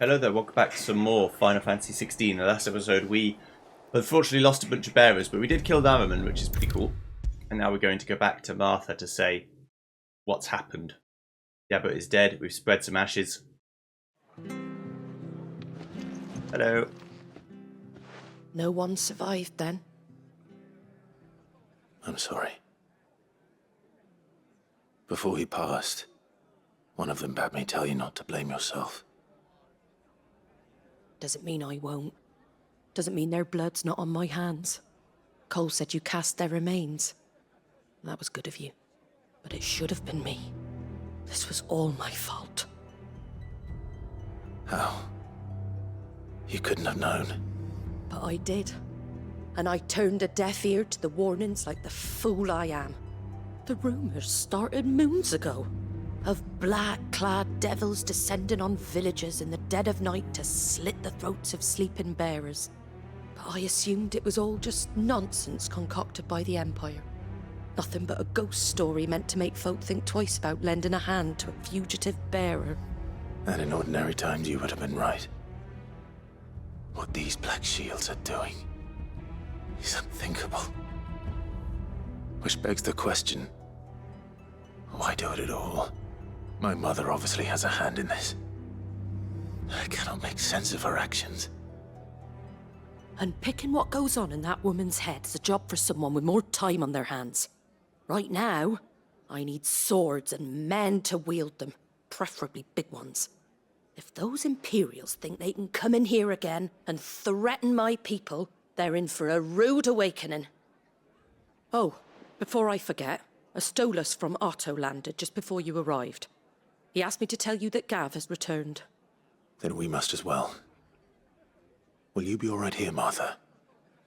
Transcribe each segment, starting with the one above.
Hello there, welcome back to some more Final Fantasy XVI. In the last episode we unfortunately lost a bunch of bearers, but we did kill the Ammerman, which is pretty cool. And now we're going to go back to Martha to say what's happened. The abbot is dead, we've spread some ashes. Hello. No one survived then? I'm sorry. Before he passed, one of them bade me tell you not to blame yourself. Doesn't mean I won't. Doesn't mean their blood's not on my hands. Cole said you cast their remains. That was good of you. But it should have been me. This was all my fault. How? You couldn't have known. But I did. And I turned a deaf ear to the warnings like the fool I am. The rumors started moons ago. Of black-clad devils descending on villages in the dead of night to slit the throats of sleeping bearers. But I assumed it was all just nonsense concocted by the Empire. Nothing but a ghost story meant to make folk think twice about lending a hand to a fugitive bearer. And in ordinary times you would have been right. What these Black Shields are doing is unthinkable. Which begs the question, why do it at all? My mother obviously has a hand in this. I cannot make sense of her actions. And picking what goes on in that woman's head is a job for someone with more time on their hands. Right now, I need swords and men to wield them, preferably big ones. If those Imperials think they can come in here again and threaten my people, they're in for a rude awakening. Oh, before I forget, a Stolas from Otto landed just before you arrived. He asked me to tell you that Gav has returned. Then we must as well. Will you be all right here, Martha?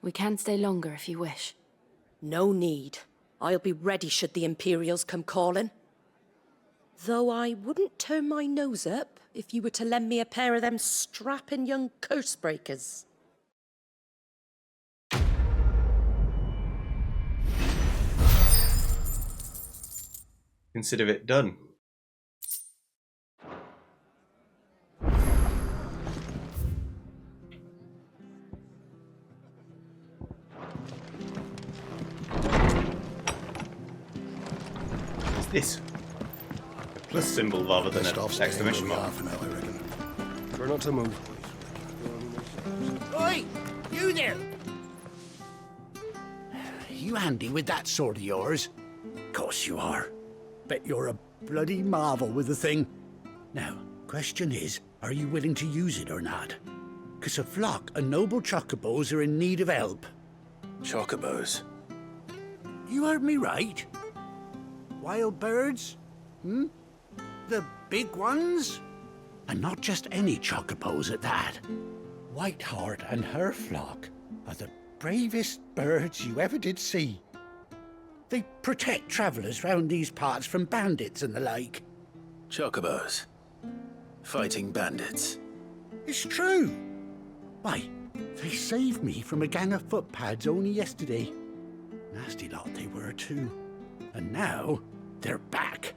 We can stay longer if you wish. No need. I'll be ready should the Imperials come calling. Though I wouldn't turn my nose up if you were to lend me a pair of them strapping young curse breakers. Consider it done. What's this? A plus symbol rather than an exclamation mark. I reckon. Try not to move. Oi! You there! You handy with that sword of yours? Course you are. Bet you're a bloody marvel with the thing. Now, question is, are you willing to use it or not? 'Cause a flock of noble chocobos are in need of help. Chocobos? You heard me right. Wild birds? The big ones? And not just any chocobos at that. Whiteheart and her flock are the bravest birds you ever did see. They protect travellers round these parts from bandits and the like. Chocobos? Fighting bandits? It's true. Why, they saved me from a gang of footpads only yesterday. Nasty lot they were too. And now they're back,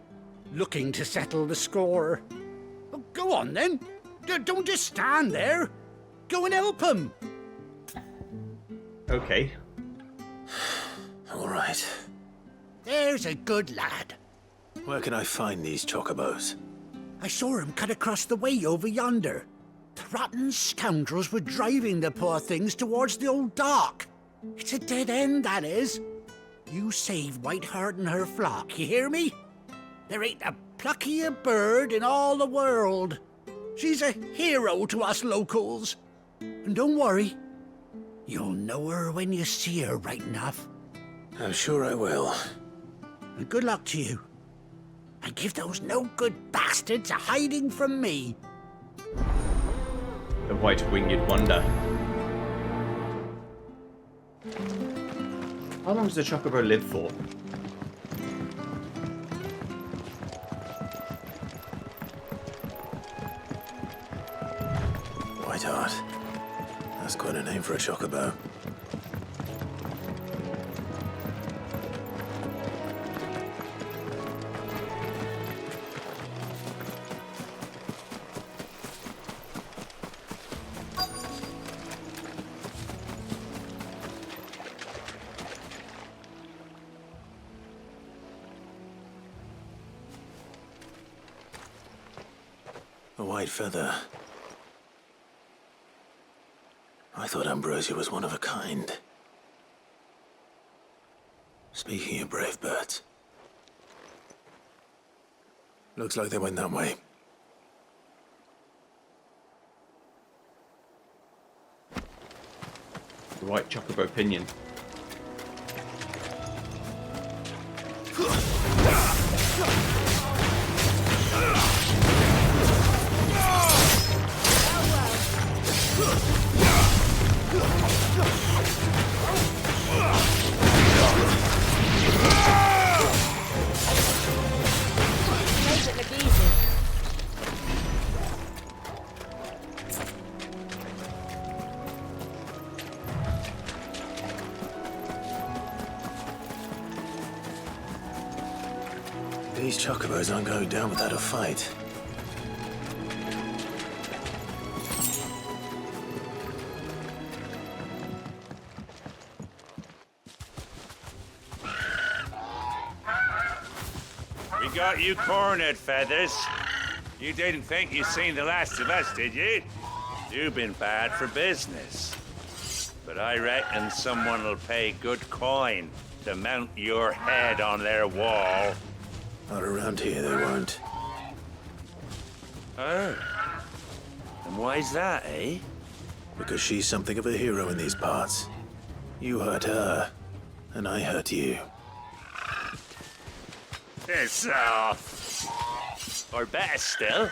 looking to settle the score. Well, go on then. Don't just stand there. Go and help them. Okay. All right. There's a good lad. Where can I find these chocobos? I saw him cut across the way over yonder. The rotten scoundrels were driving the poor things towards the old dock. It's a dead end, that is. You save Whiteheart and her flock, you hear me? There ain't a pluckier bird in all the world. She's a hero to us locals. And don't worry, you'll know her when you see her right enough. I'm sure I will. And good luck to you. And give those no-good bastards a hiding from me. The white-winged wonder. How long does the chocobo live for? Whiteheart. That's quite a name for a chocobo. white feather. I thought Ambrosia was one of a kind. Speaking of brave birds, looks like they went that way. The white chocobo pinion. Make it look easy. These chocobos aren't going down without a fight. We got you cornered, Feathers. You didn't think you'd seen the last of us, did you? You've been bad for business. But I reckon someone will pay good coin to mount your head on their wall. Not around here, they won't. Oh. And why's that, eh? Because she's something of a hero in these parts. You hurt her, and I hurt you. Piss off. Or better still,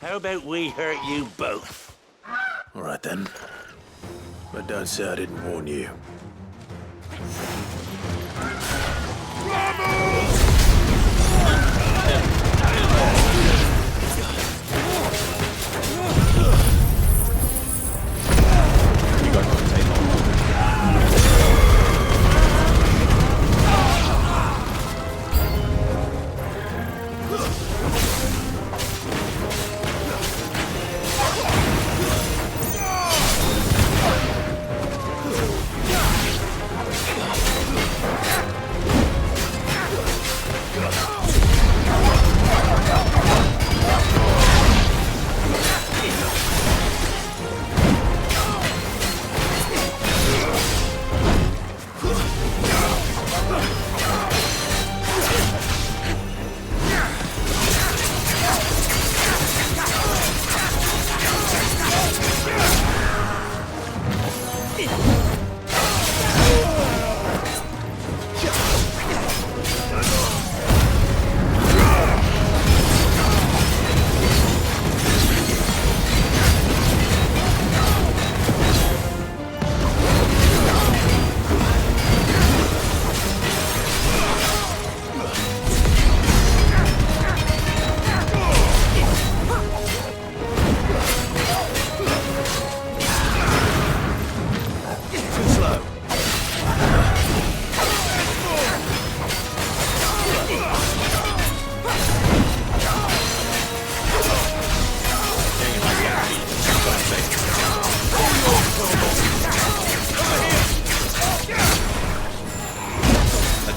how about we hurt you both? All right then. But don't say I didn't warn you. You guys want to take on.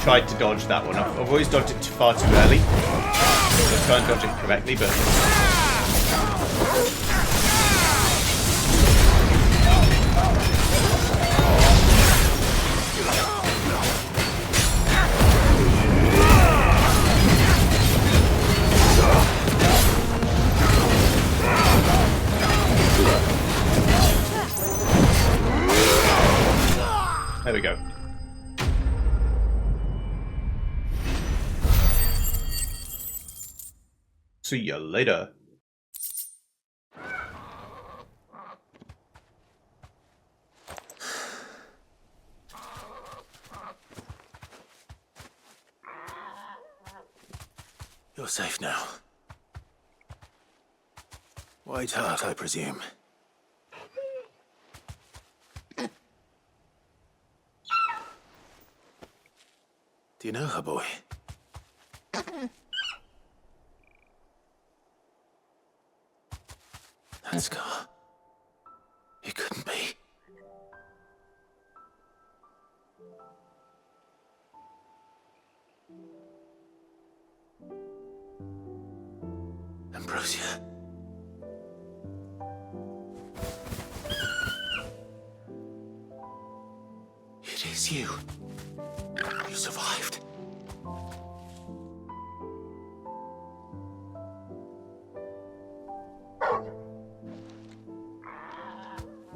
Tried to dodge that one. I've always dodged it far too early. So try and dodge it correctly, but there we go. See you later. You're safe now. White Heart, I presume. Do you know her, boy? That scar. It couldn't be. Ambrosia. It's you. You survived.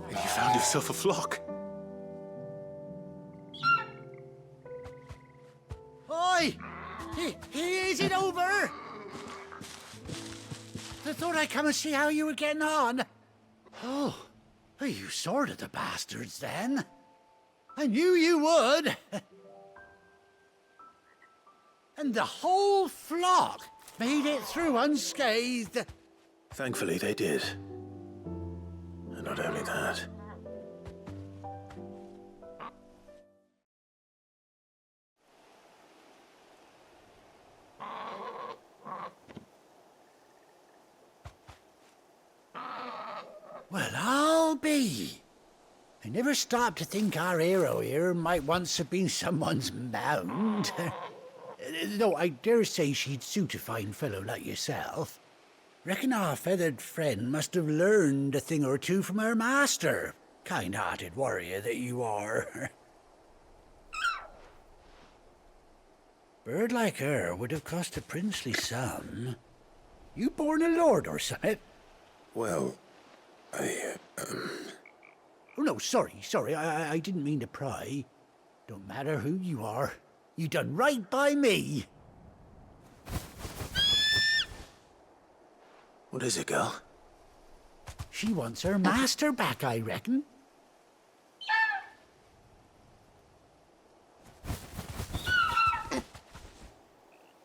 And you found yourself a flock. Oi! Is it over? I thought I'd come and see how you were getting on. Oh, you sorted the bastards then. I knew you would. And the whole flock made it through unscathed. Thankfully, they did. And not only that. Well, I'll be. I never stopped to think our hero here might once have been someone's mound. Though I dare say she'd suit a fine fellow like yourself. Reckon our feathered friend must have learned a thing or two from her master. Kind-hearted warrior that you are. Bird like her would have cost a princely sum. You born a lord or something? Well, Oh, no, sorry. I didn't mean to pry. Don't matter who you are. You done right by me. What is it, girl? She wants her master back, I reckon.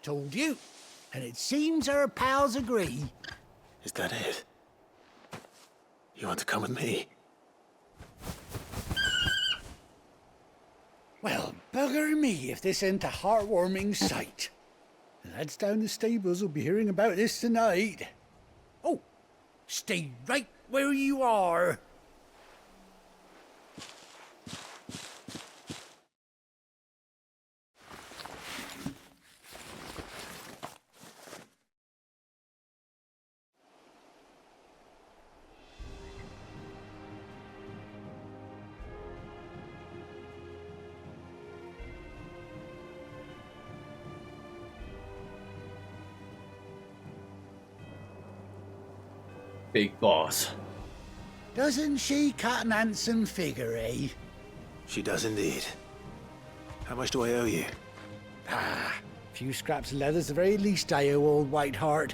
Told you. And it seems her pals agree. Is that it? You want to come with me? Well, bugger me if this ain't a heartwarming sight. The lads down the stables will be hearing about this tonight. Oh, stay right where you are. Big boss. Doesn't she cut an handsome figure, eh? She does indeed. How much do I owe you? A few scraps of leather's the very least I owe old Whiteheart.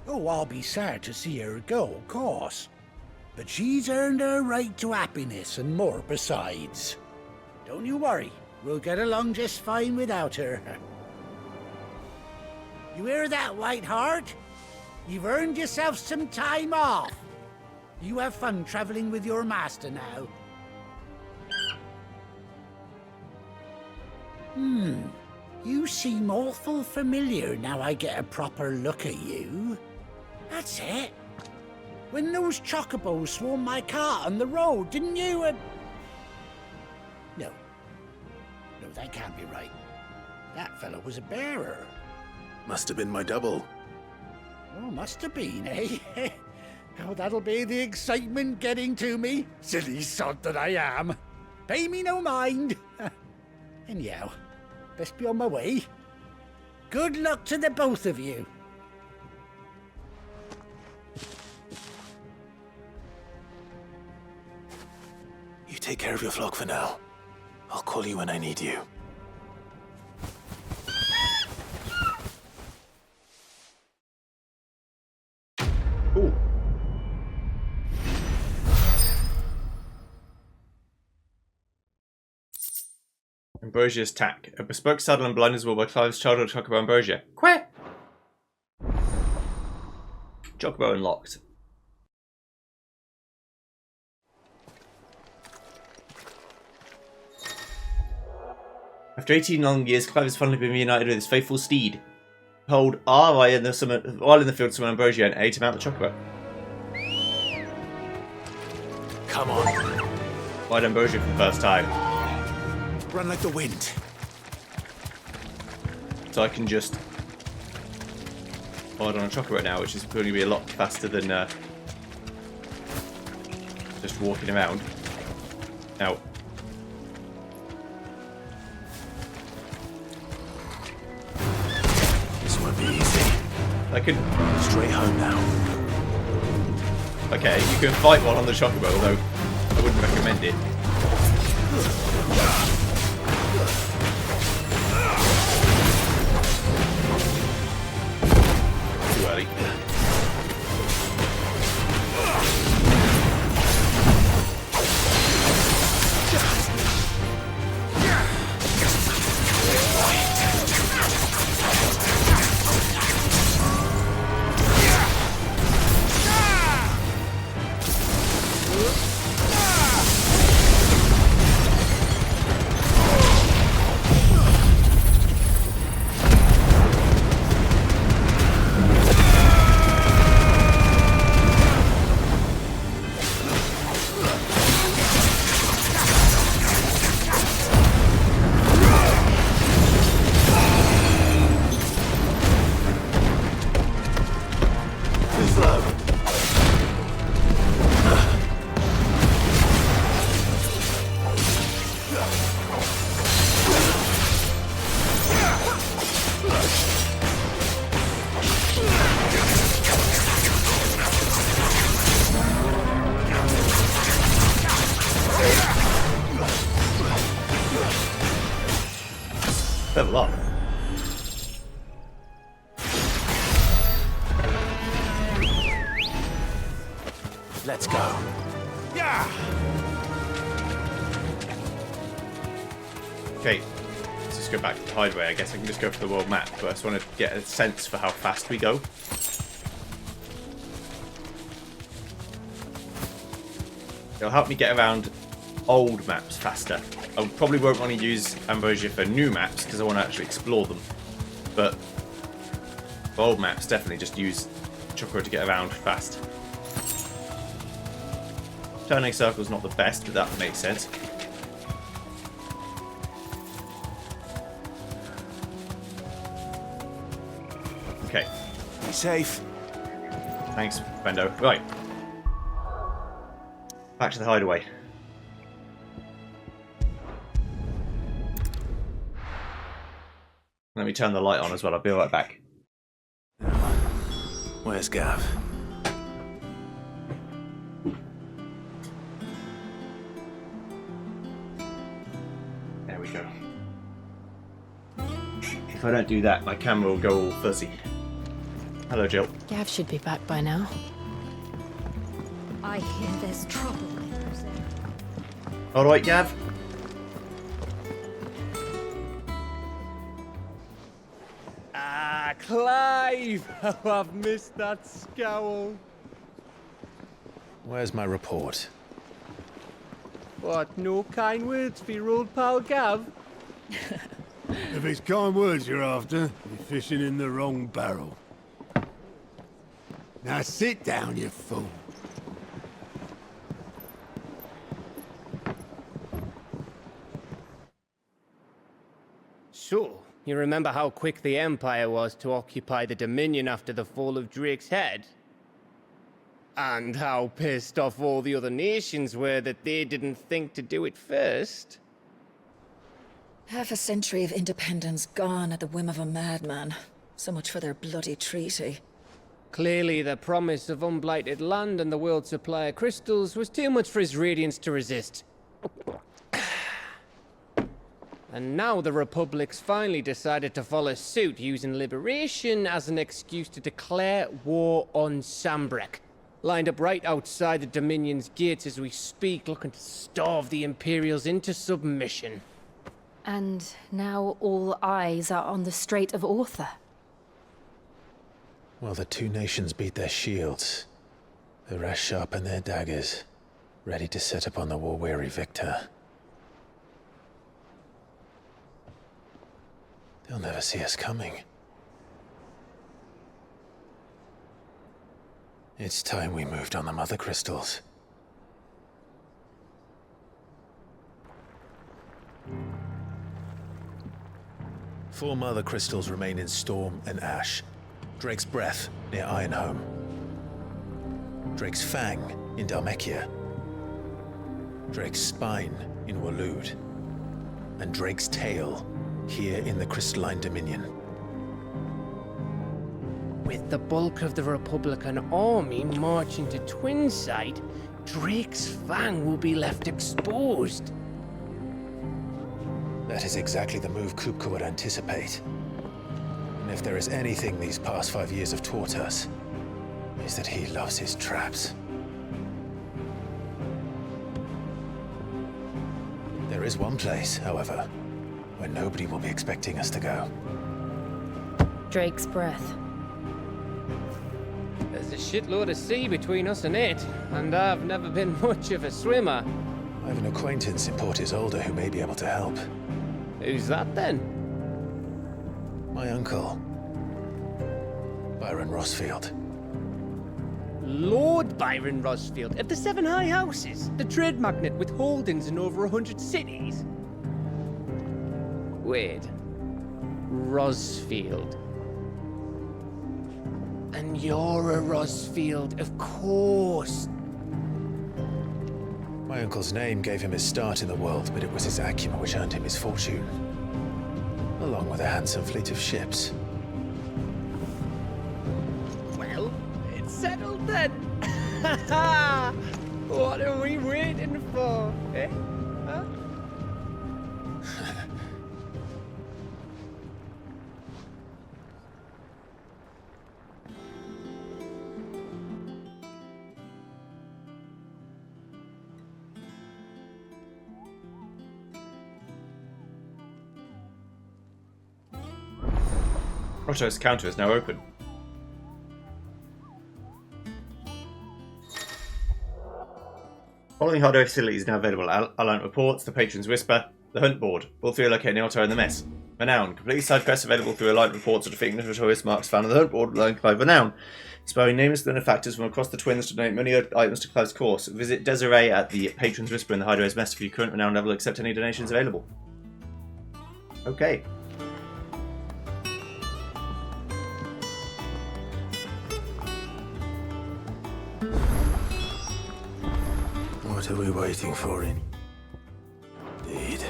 Oh, I'll be sad to see her go, of course. But she's earned her right to happiness and more besides. Don't you worry, we'll get along just fine without her. You hear that, Whiteheart? You've earned yourself some time off. You have fun traveling with your master now. You seem awful familiar now I get a proper look at you. That's it. When those chocobos swarmed my cart on the road, didn't you? No, that can't be right. That fellow was a bearer. Must have been my double. Oh, must have been, eh? Oh, that'll be the excitement getting to me. Silly sod that I am. Pay me no mind. Anyhow, best be on my way. Good luck to the both of you. You take care of your flock for now. I'll call you when I need you. Ooh. Ambrosia's Tack. A bespoke saddle and blinders wool by Clive's childhood chocobo Ambrosia. Quack! Chocobo unlocked. After 18 long years, Clive has finally been reunited with his faithful Steed. Hold R while in the field summon Ambrosia and A to mount the chocobo. Come on. Ride Ambrosia for the first time. Run like the wind. So I can just ride on a chocobo now, which is going to be a lot faster than just walking around. Now, I could... Straight home now. Okay, you can fight one on the chocobo, although I wouldn't recommend it. Too early. Level up. Let's go. Okay, let's just go back to the hideaway. I guess I can just go for the world map, but I just want to get a sense for how fast we go. It'll help me get around old maps faster. I probably won't want to use Ambrosia for new maps because I want to actually explore them. But for old maps, definitely just use Chokro to get around fast. Turning circle's not the best, but that makes sense. Okay. Be safe. Thanks, Bendo. Right. Back to the hideaway. Let me turn the light on as well. I'll be right back. Where's Gav? There we go. If I don't do that, my camera will go all fuzzy. Hello, Jill. Gav should be back by now. I hear there's trouble. All right, Gav. Ah, Clive! How I've missed that scowl. Where's my report? What, no kind words for your old pal Gav? If it's kind words you're after, you're fishing in the wrong barrel. Now sit down, you fool. So, you remember how quick the Empire was to occupy the Dominion after the fall of Drake's head? And how pissed off all the other nations were that they didn't think to do it first? Half a century of independence gone at the whim of a madman. So much for their bloody treaty. Clearly, the promise of unblighted land and the world's supply of crystals was too much for his radiance to resist. And now the Republic's finally decided to follow suit, using liberation as an excuse to declare war on Sambrek. Lined up right outside the Dominion's gates as we speak, looking to starve the Imperials into submission. And now all eyes are on the Strait of Author. Well, the two nations beat their shields. The rest sharpen their daggers, ready to set upon the war-weary victor. They'll never see us coming. It's time we moved on the mothercrystals. Four mothercrystals remain in Storm and Ash. Drake's Breath near Ironhome. Drake's Fang in Dhalmekia. Drake's Spine in Waloed. And Drake's Tail here in the Crystalline Dominion. With the bulk of the Republican army marching to Twinside, Drake's Fang will be left exposed. That is exactly the move Kupka would anticipate. And if there is anything these past 5 years have taught us, is that he loves his traps. There is one place, however, where nobody will be expecting us to go. Drake's breath. There's a shitload of sea between us and it, and I've never been much of a swimmer. I have an acquaintance in Port Isolde who may be able to help. Who's that then? My uncle, Byron Rossfield. Lord Byron Rossfield of the Seven High Houses, the trade magnate with holdings in over 100 cities. Wait, Rossfield. And you're a Rossfield, of course. My uncle's name gave him his start in the world, but it was his acumen which earned him his fortune, along with a handsome fleet of ships. Well, it's settled then. What are we waiting for, eh? Huh? Otto's counter is now open. Following hardware facilities now available: Alliant Reports, The Patron's Whisper, The Hunt Board. All three are located near Otto and the Mess. Renown. Complete side quests available through Alliant Reports or defeating notorious marks found on the Hunt Board linked by Renown. Inspiring nameless benefactors from across the Twins to donate money items to Clive's course. Visit Desiree at the Patron's Whisper in the Hideaway's Mess for your current Renown level. Accept any donations available. Okay. What are we waiting for in Steed?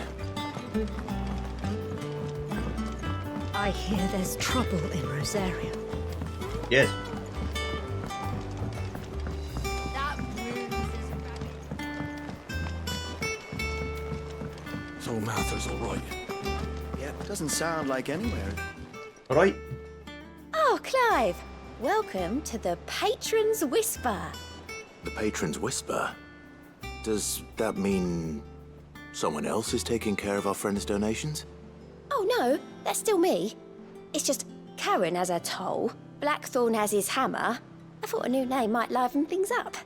I hear there's trouble in Rosaria. Yes. So Martha's all right. Yep, doesn't sound like anywhere. All right. Oh, Clive! Welcome to the Patron's Whisper. The Patron's Whisper? Does that mean someone else is taking care of our friend's donations? Oh no, that's still me. It's just Karen has her toll, Blackthorn has his hammer. I thought a new name might liven things up.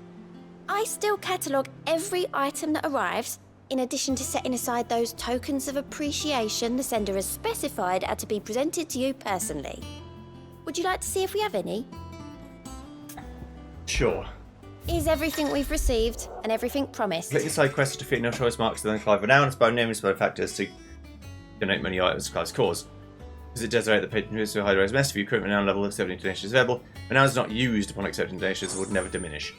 I still catalogue every item that arrives, in addition to setting aside those tokens of appreciation the sender has specified are to be presented to you personally. Would you like to see if we have any? Sure. Is everything we've received and everything promised? Complete side quest to defeat notorious marks to then Clive Renown. Inspiring nameless benefactors to donate money items to Clive's cause. Visit Desiree at the Patron's Whisper Hideaway's Mess for your current Renown level of 70 donations available. Renown is not used upon accepting donations and would never diminish.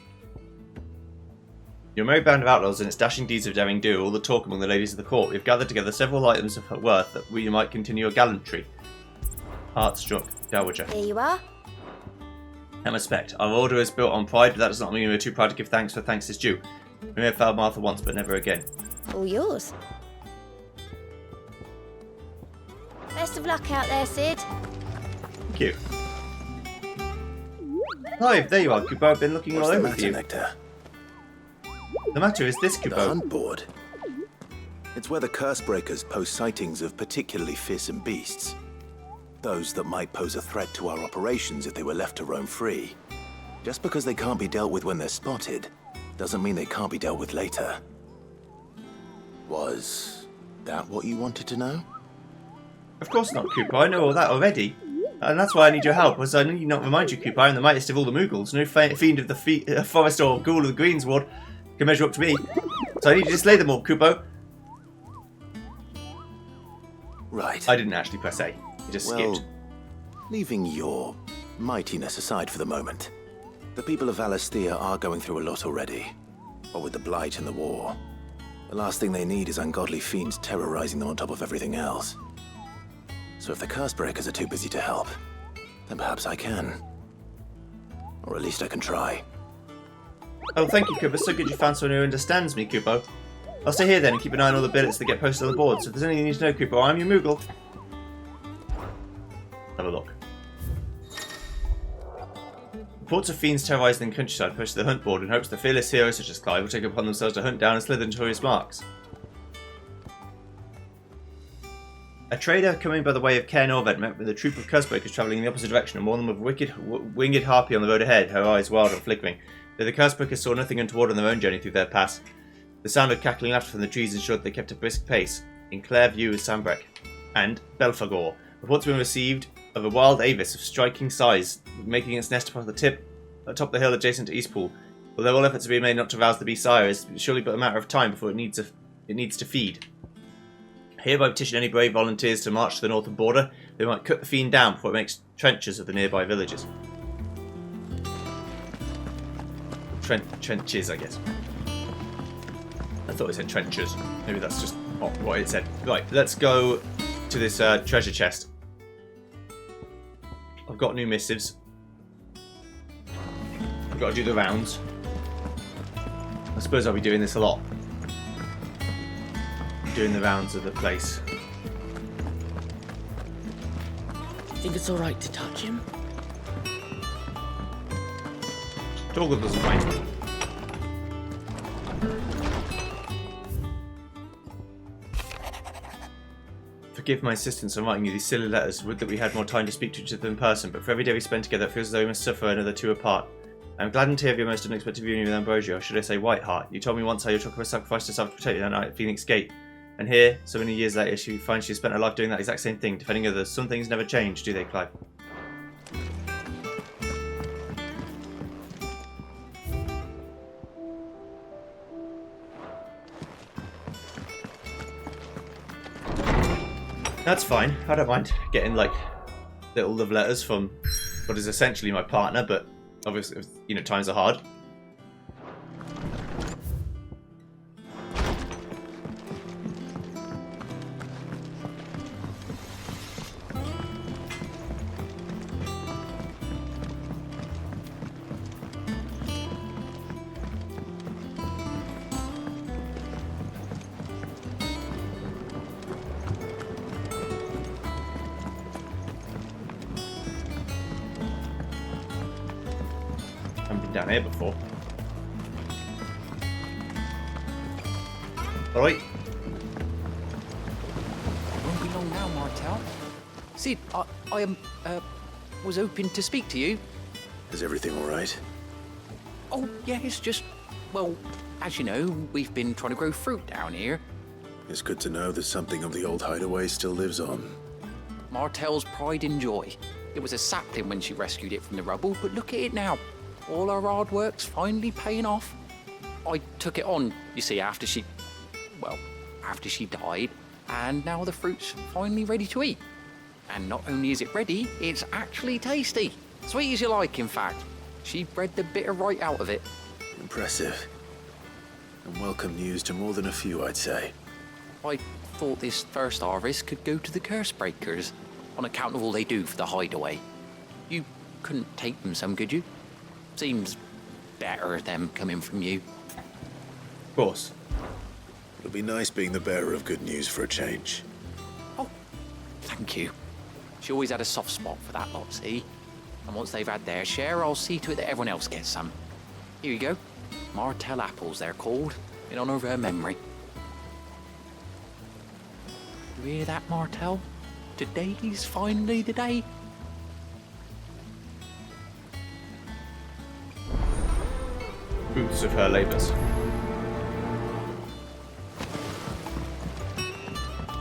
Your merry band of outlaws and its dashing deeds of daring do all the talk among the ladies of the court. We have gathered together several items of worth that we might continue your gallantry. Heartstruck Dowager. Here you are. And respect. Our order is built on pride, but that does not mean we are too proud to give thanks for thanks is due. We may have failed Martha once, but never again. All yours. Best of luck out there, Sid. Thank you. Clive, there you are, Kubo. I've been looking all over for you. Nectar? The matter is this, The Kubo. Hunt Board. It's where the Cursebreakers post sightings of particularly fearsome beasts. Those that might pose a threat to our operations if they were left to roam free. Just because they can't be dealt with when they're spotted, doesn't mean they can't be dealt with later. Was that what you wanted to know? Of course not, Kubo. I know all that already. And that's why I need your help, because I need not remind you, Kubo, I am the mightiest of all the Moogles. No fiend of the forest or ghoul of the greensward can measure up to me. So I need you to slay them all, Kubo. Right. I didn't actually press A. It just skipped. Leaving your mightiness aside for the moment, the people of Valisthea are going through a lot already. What with the Blight and the war. The last thing they need is ungodly fiends terrorizing them on top of everything else. So if the Cursebreakers are too busy to help, then perhaps I can. Or at least I can try. Oh, thank you, Kubo. So good you found someone who understands me, Kubo. I'll stay here then and keep an eye on all the billets that get posted on the board. So if there's anything you need to know, Kubo, I'm your Moogle. Have a look. Reports of fiends terrorising the countryside push to the hunt board in hopes that fearless heroes such as Clive will take it upon themselves to hunt down and slither notorious marks. A trader coming by the way of Cair Norvent met with a troop of cursebreakers travelling in the opposite direction and warned them of wicked winged harpy on the road ahead, her eyes wild and flickering. Though the cursebreakers saw nothing untoward on their own journey through their pass, the sound of cackling laughter from the trees ensured they kept a brisk pace. In clear view is Sambrek and Belphegor. Reports have been received of a wild avis of striking size, making its nest upon the atop the hill adjacent to Eastpool. Although all efforts have been made not to rouse the beast's sire, it is surely but a matter of time before it needs to feed. Hereby petition any brave volunteers to march to the northern border. They might cut the fiend down before it makes trenches of the nearby villages. Trenches, I guess. I thought it said trenches. Maybe that's just what it said. Right, let's go to this treasure chest. I've got new missives. I've got to do the rounds. I suppose I'll be doing this a lot. Doing the rounds of the place. Think it's alright to touch him? Torgal doesn't mind. Forgive my insistence on writing you these silly letters. Would that we had more time to speak to each other in person, but for every day we spend together it feels as though we must suffer another two apart. I am gladdened to hear of your most unexpected reunion with Ambrosio, or should I say Whiteheart. You told me once how your chocolate sacrificed herself to protect you that night at Phoenix Gate. And here, so many years later, she finds she has spent her life doing that exact same thing, defending others. Some things never change, do they, Clive? That's fine. I don't mind getting, like, little love letters from what is essentially my partner, but obviously, you know, times are hard. Down here before. Alright. Won't be long now, Martel. Sid, I was hoping to speak to you. Is everything all right? Oh, yeah, it's just, well, as you know, we've been trying to grow fruit down here. It's good to know that something of the old hideaway still lives on. Martel's pride and joy. It was a sapling when she rescued it from the rubble, but look at it now. All our hard work's finally paying off. I took it on, you see, after she died, and now the fruit's finally ready to eat. And not only is it ready, it's actually tasty. Sweet as you like, in fact. She bred the bitter right out of it. Impressive. And welcome news to more than a few, I'd say. I thought this first harvest could go to the Cursebreakers, on account of all they do for the hideaway. You couldn't take them some, could you? Seems better them coming from you. Of course. It'll be nice being the bearer of good news for a change. Oh, thank you. She always had a soft spot for that lot, see? And once they've had their share, I'll see to it that everyone else gets some. Here you go. Martel apples, they're called, in honor of her memory. You hear that, Martel? Today's finally the day. Fruits of her labours.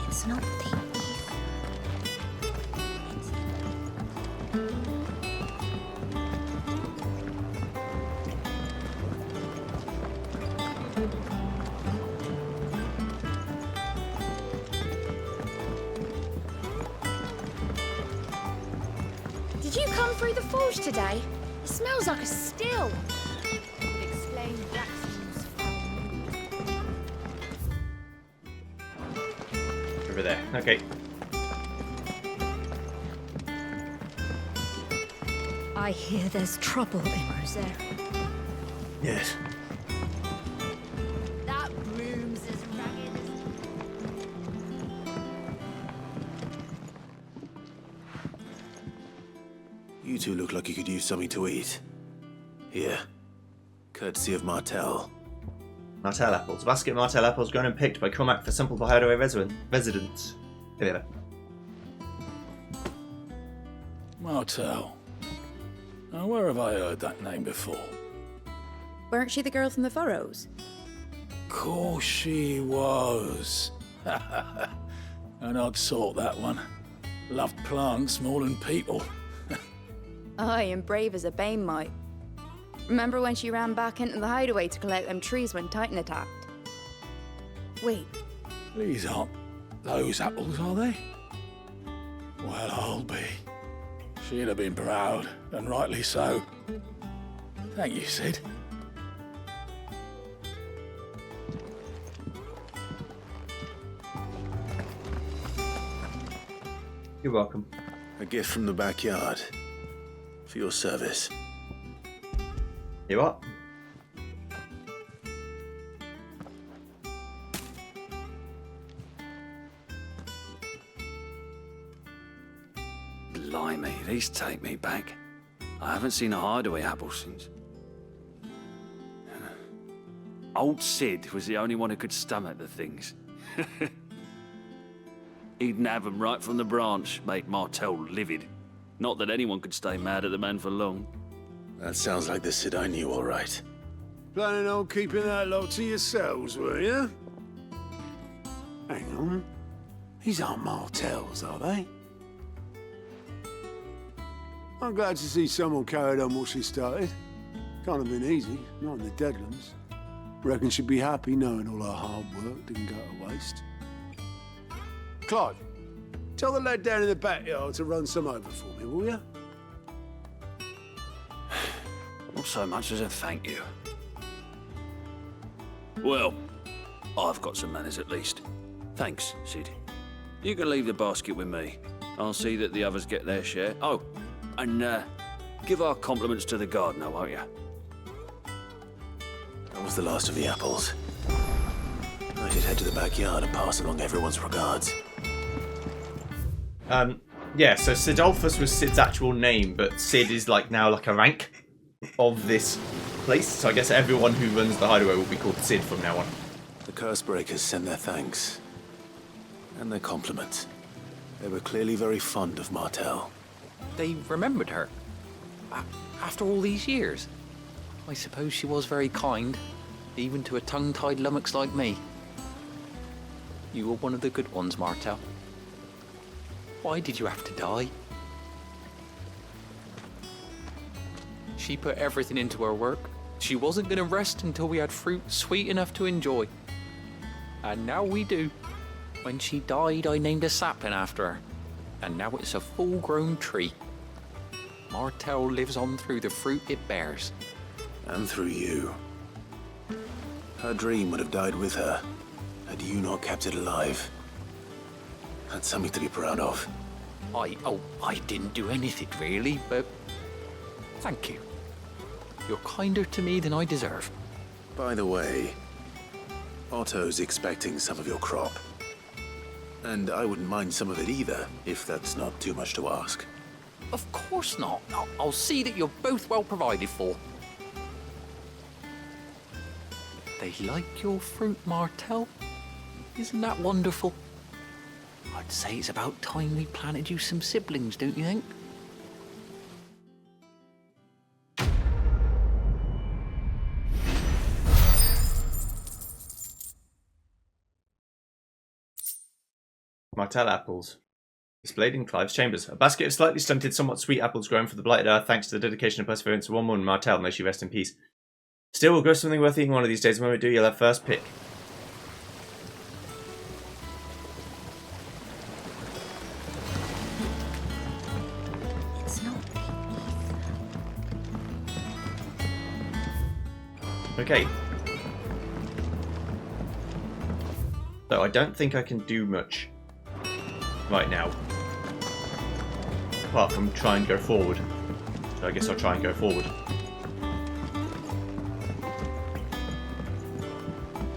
It's not these. Did you come through the forge today? It smells like a still. Over there. Okay. I hear there's trouble in Rosaria. Yes. That room's as ragged as... You two look like you could use something to eat. Here. Courtesy of Martel. Martel apples. A basket of Martel apples grown and picked by Cormac for simple hideaway residents. Here. Martel. Now, where have I heard that name before? Weren't she the girl from the Furrows? Course she was. An odd sort, that one. Loved plants more than people. Aye, and brave as a bane might. Remember when she ran back into the hideaway to collect them trees when Titan attacked? Wait. These aren't those apples, are they? Well, I'll be. She'd have been proud, and rightly so. Thank you, Sid. You're welcome. A gift from the backyard. For your service. You what? Blimey, these take me back. I haven't seen a hideaway apple since. Old Sid was the only one who could stomach the things. He'd nab 'em right from the branch, made Martel livid. Not that anyone could stay mad at the man for long. That sounds like the Sid I knew, all right. Planning on keeping that lot to yourselves, were you? Hang on. These aren't Martels, are they? I'm glad to see someone carried on what she started. Can't have been easy, not in the Deadlands. Reckon she'd be happy knowing all her hard work didn't go to waste. Clive, tell the lad down in the backyard to run some over for me, will you? Not so much as a thank you. Well, I've got some manners at least. Thanks, Sid. You can leave the basket with me. I'll see that the others get their share. Oh, and give our compliments to the gardener, won't you? That was the last of the apples. I should head to the backyard and pass along everyone's regards. Yeah, so Sidolphus was Sid's actual name, but Sid is now like a rank of this place. So I guess everyone who runs the hideaway will be called Sid from now on. The Cursebreakers send their thanks. And their compliments. They were clearly very fond of Martel. They remembered her. After all these years. I suppose she was very kind, even to a tongue-tied lummox like me. You were one of the good ones, Martel. Why did you have to die? She put everything into her work. She wasn't going to rest until we had fruit sweet enough to enjoy. And now we do. When she died, I named a sapling after her. And now it's a full-grown tree. Martel lives on through the fruit it bears. And through you. Her dream would have died with her, had you not kept it alive. That's something to be proud of. I didn't do anything really, but thank you. You're kinder to me than I deserve. By the way, Otto's expecting some of your crop. And I wouldn't mind some of it either, if that's not too much to ask. Of course not. I'll see that you're both well provided for. They like your fruit, Martel. Isn't that wonderful? I'd say it's about time we planted you some siblings, don't you think? Martel apples. Displayed in Clive's chambers. A basket of slightly stunted, somewhat sweet apples grown for the blighted earth thanks to the dedication and perseverance of one woman, Martel. May she rest in peace. Still, we'll grow something worth eating one of these days. When we do, you'll have first pick. It's not Okay. So I don't think I can do much right now. Apart from try and go forward So I guess I'll try and go forward.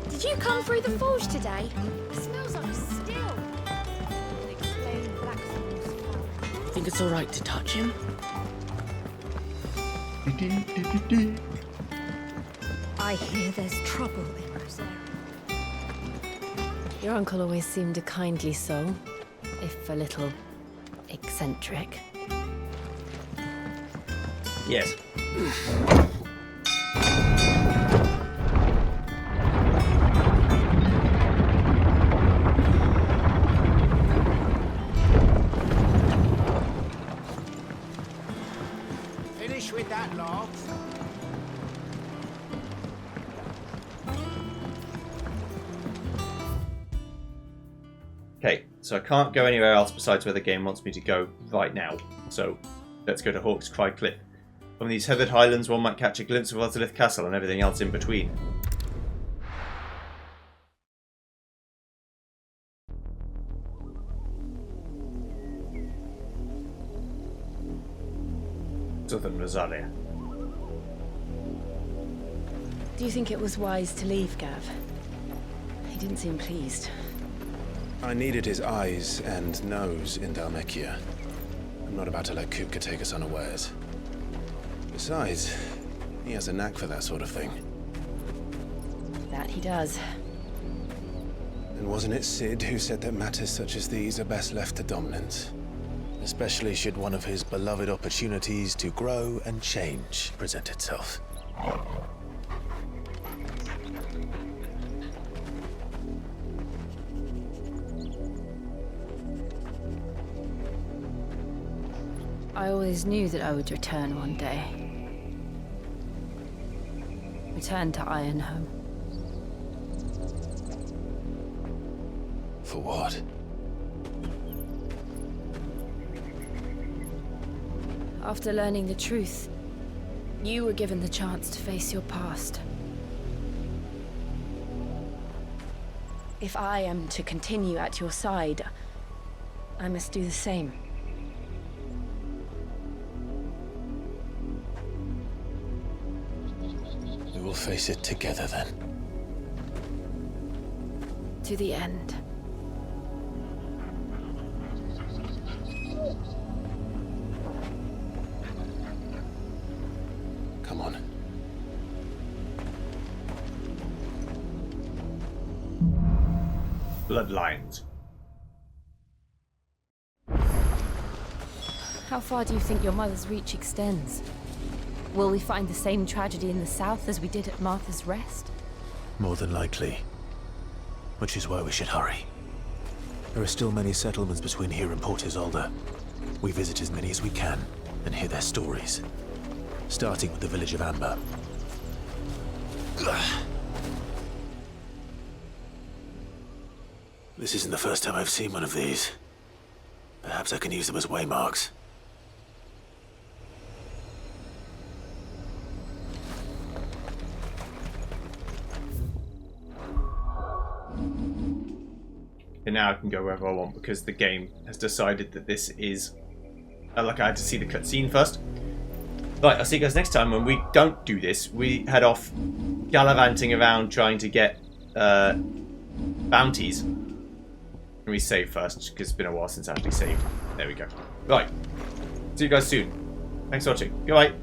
Did you come through the forge today? It smells like still. Think it's alright to touch him? I hear there's trouble in Rosaria. Your uncle always seemed a kindly soul, if a little eccentric. Yes. Finish with that, log. Okay, so I can't go anywhere else besides where the game wants me to go right now. So let's go to Hawk's Cry Cliff. From these heathered highlands one might catch a glimpse of Ozolith Castle and everything else in between. Southern Rosalia. Do you think it was wise to leave, Gav? He didn't seem pleased. I needed his eyes and nose in Dhalmekia. I'm not about to let Kupka take us unawares. Besides, he has a knack for that sort of thing. That he does. And wasn't it Sid who said that matters such as these are best left to dominance? Especially should one of his beloved opportunities to grow and change present itself. I always knew that I would return one day. Return to Ironhome. For what? After learning the truth, you were given the chance to face your past. If I am to continue at your side, I must do the same. We will face it together then. To the end. Come on. Bloodlines. How far do you think your mother's reach extends? Will we find the same tragedy in the south as we did at Martha's Rest? More than likely. Which is why we should hurry. There are still many settlements between here and Port Isolde. We visit as many as we can and hear their stories. Starting with the village of Amber. This isn't the first time I've seen one of these. Perhaps I can use them as waymarks. And now I can go wherever I want because the game has decided that this is... like I had to see the cutscene first. Right, I'll see you guys next time when we don't do this. We head off gallivanting around trying to get bounties. And we save first because it's been a while since I actually saved. There we go. Right, see you guys soon. Thanks for watching. Goodbye.